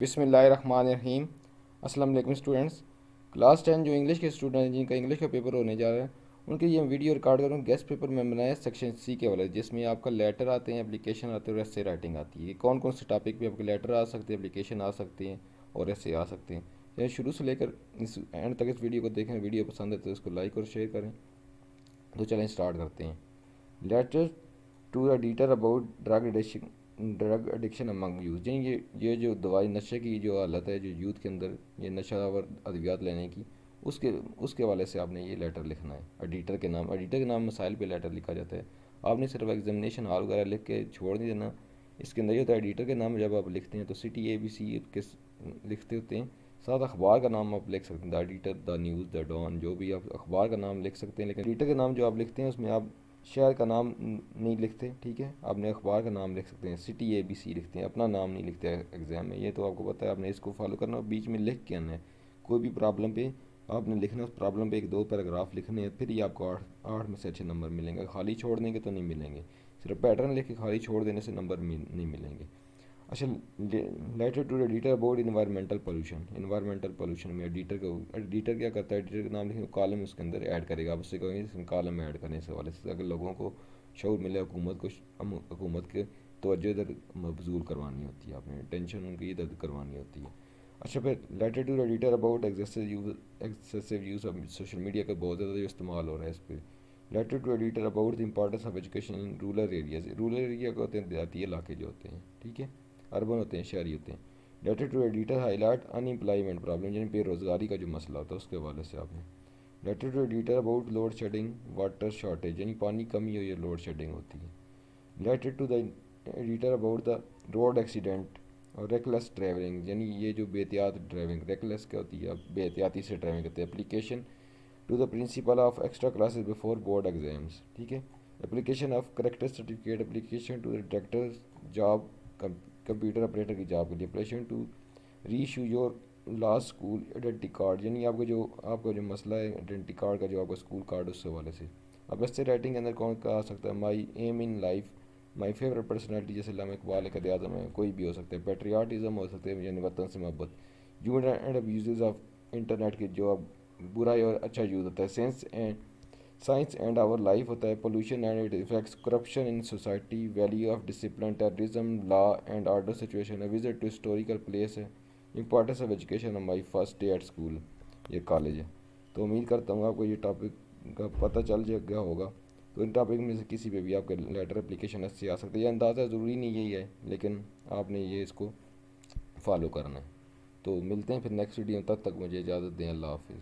بسم اللہ الرحمن الرحیم۔ السلام علیکم اسٹوڈنٹس۔ کلاس 10 جو انگلش کے اسٹوڈنٹ ہیں جن کا انگلش کا پیپر ہونے جا رہا ہے ان کے یہ ویڈیو ریکارڈ کروں گیسٹ پیپر میں بنایا سیکشن سی کے والے، جس میں آپ کا لیٹر آتے ہیں، اپلیکیشن آتے ہیں اور ایسے رائٹنگ آتی ہے۔ یہ کون کون سے ٹاپک پہ آپ کے لیٹر آ سکتے ہیں، اپلیکیشن آ سکتے ہیں اور ایسے آ سکتے ہیں۔ یہ شروع سے لے کر اس اینڈ تک اس ویڈیو کو دیکھیں۔ ویڈیو پسند ہے تو اس کو لائک اور شیئر کریں۔ تو چلیں اسٹارٹ کرتے ہیں۔ Letter to editor about drug addiction among youths, یعنی یہ جو دوائی نشے کی جو حالت ہے جو یوتھ کے اندر، یہ نشہ آور ادویات لینے کی، اس کے حوالے سے آپ نے یہ لیٹر لکھنا ہے۔ ایڈیٹر کے نام مسائل پہ لیٹر لکھا جاتا ہے۔ آپ نے صرف ایگزامینیشن ہال وغیرہ لکھ کے چھوڑ نہیں دینا۔ اس کے اندر یہ ہوتا ہے ایڈیٹر کے نام جب آپ لکھتے ہیں تو سٹی اے بی سی کے لکھتے ہوتے ہیں، ساتھ اخبار کا نام آپ لکھ سکتے ہیں، the editor, the news, the Dawn, جو بھی آپ اخبار کا نام لکھ سکتے ہیں۔ لیکن ایڈیٹر کا نام جو آپ لکھتے ہیں اس میں آپ شہر کا نام نہیں لکھتے، ٹھیک ہے؟ آپ نے اخبار کا نام لکھ سکتے ہیں، سٹی اے بی سی لکھتے ہیں، اپنا نام نہیں لکھتے ایگزام میں۔ یہ تو آپ کو پتہ ہے، آپ نے اس کو فالو کرنا اور بیچ میں لکھ کے آنا ہے۔ کوئی بھی پرابلم پہ آپ نے لکھنا ہے، اس پرابلم پہ ایک دو پیراگراف لکھنے ہیں، پھر ہی آپ کو آٹھ میں سے اچھے نمبر ملیں گے۔ خالی چھوڑ دیں گے تو نہیں ملیں گے۔ صرف پیٹرن لکھ کے خالی چھوڑ دینے سے نمبر نہیں ملیں گے۔ اچھا، letter to editor about environmental pollution. Environmental pollution میں ایڈیٹر کیا کرتا ہے؟ ایڈیٹر کا نام لکھیں، کالم اس کے اندر ایڈ کرے گا۔ آپ اس سے کہیں گے اس میں کالم ایڈ کرنے سے والے سے، اگر لوگوں کو شعور ملے، حکومت کے توجہ ادھر مبذول کروانی ہوتی ہے، آپ نے ٹینشن ان کی ادھر کروانی ہوتی ہے۔ اچھا، پھر letter to editor about excessive use of social media کا بہت زیادہ جو استعمال ہو رہا ہے اس پہ۔ Letter to editor about the importance of education in rural areas. Rural area کو ہوتے ہیں دیہاتی علاقے جو ہوتے ہیں، ٹھیک ہے؟ اربن ہوتے ہیں، شہری ہوتے ہیں۔ Letter to editor highlight unemployment problem, یعنی بے روزگاری کا جو مسئلہ ہوتا ہے اس کے حوالے سے آپ نے۔ Letter to editor about load shedding water shortage, یعنی پانی کمی ہوئی ہے، لوڈ شیڈنگ ہوتی ہے۔ Letter to the editor about the road accident اور ریکلیس ڈرائیونگ، یعنی یہ جو بے احتیاط ڈرائیونگ، ریکلیس کیا ہوتی ہے، بے احتیاطی سے ڈرائیونگ کرتے ہیں۔ Application to the principal of extra classes before board exams, ٹھیک ہے؟ Application of character certificate, application to director job, computer operator کی جاب کے لیے۔ Application to reissue your lost school identity card, یعنی آپ کا جو مسئلہ ہے آئیڈینٹی کارڈ کا، جو آپ کا اسکول کارڈ، اس حوالے سے۔ اب ایسے رائٹنگ کے اندر کون کا آ سکتا ہے؟ My aim in life, my favourite personality, جیسے علامہ اقبال ہے، قائد اعظم ہے، کوئی بھی ہو سکتا ہے۔ پیٹریاٹزم ہو سکتے ہیں، یعنی وطن سے محبت۔ Use and abuses of internet کے جو اب برا اور اچھا یوز ہوتا ہے۔ سائنس اینڈ آور لائف ہوتا ہے۔ Pollution and it effects, corruption in society, value of discipline, terrorism, law and order situation, visit to historical place ہے۔ Importance of education of my first day at school, یہ college ہے۔ تو امید کرتا ہوں آپ کو یہ ٹاپک کا پتہ چل گیا ہوگا۔ تو ان ٹاپک میں سے کسی پہ بھی آپ کے لیٹر اپلیکیشن ایسے آ سکتے ہیں۔ یہ اندازہ ضروری نہیں یہی ہے، لیکن آپ نے یہ اس کو فالو کرنا ہے۔ تو ملتے ہیں پھر نیکسٹ ویڈیو میں، تب تک مجھے اجازت دیں۔ اللہ حافظ۔